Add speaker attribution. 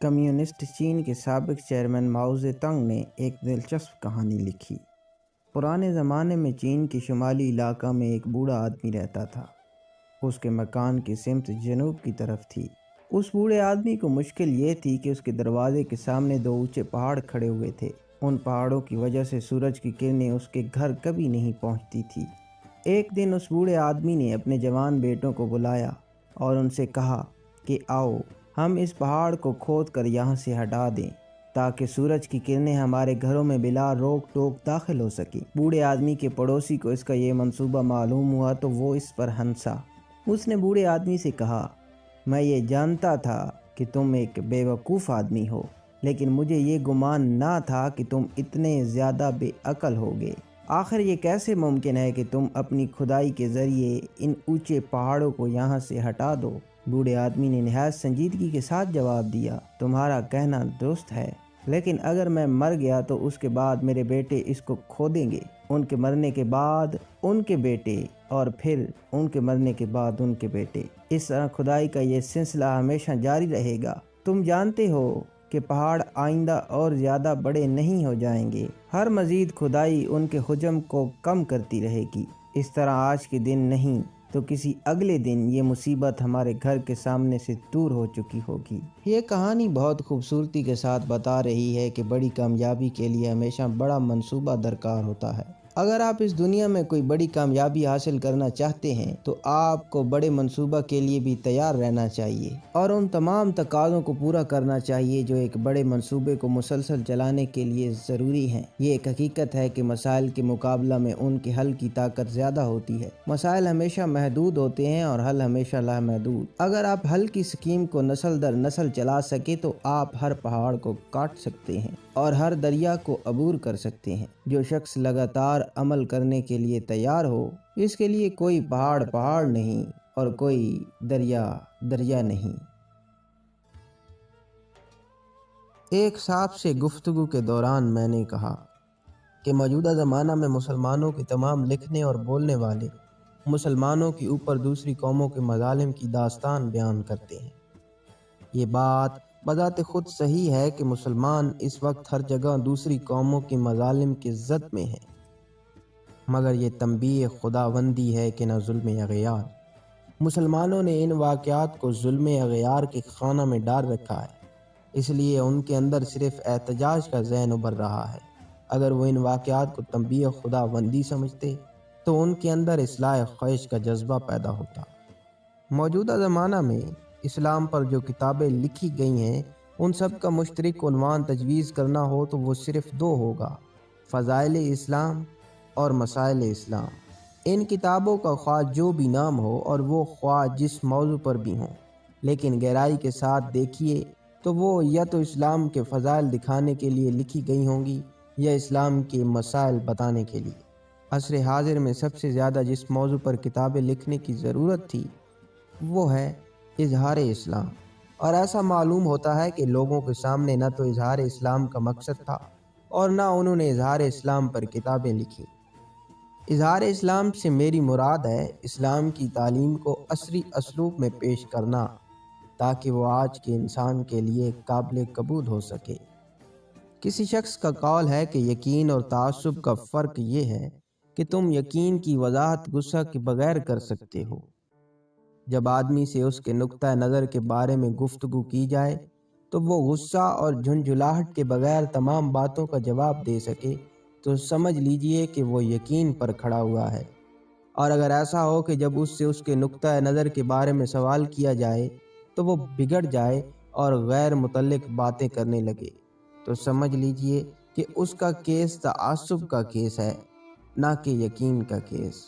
Speaker 1: Communist چین کے سابق chairman ماؤ زے تونگ نے ایک دلچسپ کہانی لکھی۔ پرانے زمانے میں چین کے شمالی علاقہ میں ایک بوڑھا آدمی رہتا تھا۔ اس کے مکان کی سمت جنوب کی طرف تھی۔ اس بوڑھے آدمی کو مشکل یہ تھی کہ اس کے دروازے کے سامنے دو اونچے پہاڑ کھڑے ہوئے تھے۔ ان پہاڑوں کی وجہ سے سورج کی کرنیں اس کے گھر کبھی نہیں پہنچتی تھی۔ ایک دن اس بوڑھے آدمی نے اپنے جوان بیٹوں کو بلایا اور ان سے کہا کہ آؤ ہم اس پہاڑ کو کھود کر یہاں سے ہٹا دیں تاکہ سورج کی کرنیں ہمارے گھروں میں بلا روک ٹوک داخل ہو سکیں۔ بوڑھے آدمی کے پڑوسی کو اس کا یہ منصوبہ معلوم ہوا تو وہ اس پر ہنسا۔ اس نے بوڑھے آدمی سے کہا، میں یہ جانتا تھا کہ تم ایک بیوقوف آدمی ہو، لیکن مجھے یہ گمان نہ تھا کہ تم اتنے زیادہ بے عقل ہوگے۔ آخر یہ کیسے ممکن ہے کہ تم اپنی کھدائی کے ذریعے ان اونچے پہاڑوں کو یہاں سے ہٹا دو؟ بوڑھے آدمی نے نہایت سنجیدگی کے ساتھ جواب دیا، تمہارا کہنا درست ہے، لیکن اگر میں مر گیا تو اس کے بعد میرے بیٹے اس کو کھودیں گے، ان کے مرنے کے بعد ان کے بیٹے، اور پھر ان کے مرنے کے بعد ان کے بیٹے۔ اس طرح کھدائی کا یہ سلسلہ ہمیشہ جاری رہے گا۔ تم جانتے ہو کہ پہاڑ آئندہ اور زیادہ بڑے نہیں ہو جائیں گے۔ ہر مزید کھدائی ان کے حجم کو کم کرتی رہے گی۔ اس طرح آج کے دن نہیں تو کسی اگلے دن یہ مصیبت ہمارے گھر کے سامنے سے دور ہو چکی ہوگی۔ یہ کہانی بہت خوبصورتی کے ساتھ بتا رہی ہے کہ بڑی کامیابی کے لیے ہمیشہ بڑا منصوبہ درکار ہوتا ہے۔ اگر آپ اس دنیا میں کوئی بڑی کامیابی حاصل کرنا چاہتے ہیں تو آپ کو بڑے منصوبہ کے لیے بھی تیار رہنا چاہیے اور ان تمام تقاضوں کو پورا کرنا چاہیے جو ایک بڑے منصوبے کو مسلسل چلانے کے لیے ضروری ہیں۔ یہ ایک حقیقت ہے کہ مسائل کے مقابلہ میں ان کے حل کی طاقت زیادہ ہوتی ہے۔ مسائل ہمیشہ محدود ہوتے ہیں اور حل ہمیشہ لامحدود۔ اگر آپ حل کی سکیم کو نسل در نسل چلا سکے تو آپ ہر پہاڑ کو کاٹ سکتے ہیں اور ہر دریا کو عبور کر سکتے ہیں۔ جو شخص لگاتار عمل کرنے کے لیے تیار ہو، اس کے لیے کوئی پہاڑ نہیں اور کوئی دریا نہیں۔ ایک صاحب سے گفتگو کے دوران میں نے کہا کہ موجودہ زمانہ میں مسلمانوں کے تمام لکھنے اور بولنے والے مسلمانوں کے اوپر دوسری قوموں کے مظالم کی داستان بیان کرتے ہیں۔ یہ بات بذات خود صحیح ہے کہ مسلمان اس وقت ہر جگہ دوسری قوموں کے مظالم کی زد میں ہیں، مگر یہ تنبیہ خداوندی ہے کہ نہ ظلم اغیار۔ مسلمانوں نے ان واقعات کو ظلم اغیار کے خانہ میں ڈال رکھا ہے، اس لیے ان کے اندر صرف احتجاج کا ذہن ابھر رہا ہے۔ اگر وہ ان واقعات کو تنبیہ خداوندی سمجھتے تو ان کے اندر اصلاح خواہش کا جذبہ پیدا ہوتا۔ موجودہ زمانہ میں اسلام پر جو کتابیں لکھی گئی ہیں ان سب کا مشترک عنوان تجویز کرنا ہو تو وہ صرف دو ہوگا: فضائل اسلام اور مسائل اسلام۔ ان کتابوں کا خواہ جو بھی نام ہو اور وہ خواہ جس موضوع پر بھی ہوں، لیکن گہرائی کے ساتھ دیکھیے تو وہ یا تو اسلام کے فضائل دکھانے کے لیے لکھی گئی ہوں گی یا اسلام کے مسائل بتانے کے لیے۔ عصر حاضر میں سب سے زیادہ جس موضوع پر کتابیں لکھنے کی ضرورت تھی وہ ہے اظہار اسلام، اور ایسا معلوم ہوتا ہے کہ لوگوں کے سامنے نہ تو اظہار اسلام کا مقصد تھا اور نہ انہوں نے اظہار اسلام پر کتابیں لکھی۔ اظہار اسلام سے میری مراد ہے اسلام کی تعلیم کو عصری اسلوب میں پیش کرنا تاکہ وہ آج کے انسان کے لیے قابل قبول ہو سکے۔ کسی شخص کا قول ہے کہ یقین اور تعصب کا فرق یہ ہے کہ تم یقین کی وضاحت غصہ کے بغیر کر سکتے ہو۔ جب آدمی سے اس کے نقطہ نظر کے بارے میں گفتگو کی جائے تو وہ غصہ اور جھنجھلاہٹ کے بغیر تمام باتوں کا جواب دے سکے تو سمجھ لیجئے کہ وہ یقین پر کھڑا ہوا ہے، اور اگر ایسا ہو کہ جب اس سے اس کے نقطہ نظر کے بارے میں سوال کیا جائے تو وہ بگڑ جائے اور غیر متعلق باتیں کرنے لگے تو سمجھ لیجئے کہ اس کا کیس تعصب کا کیس ہے، نہ کہ یقین کا کیس۔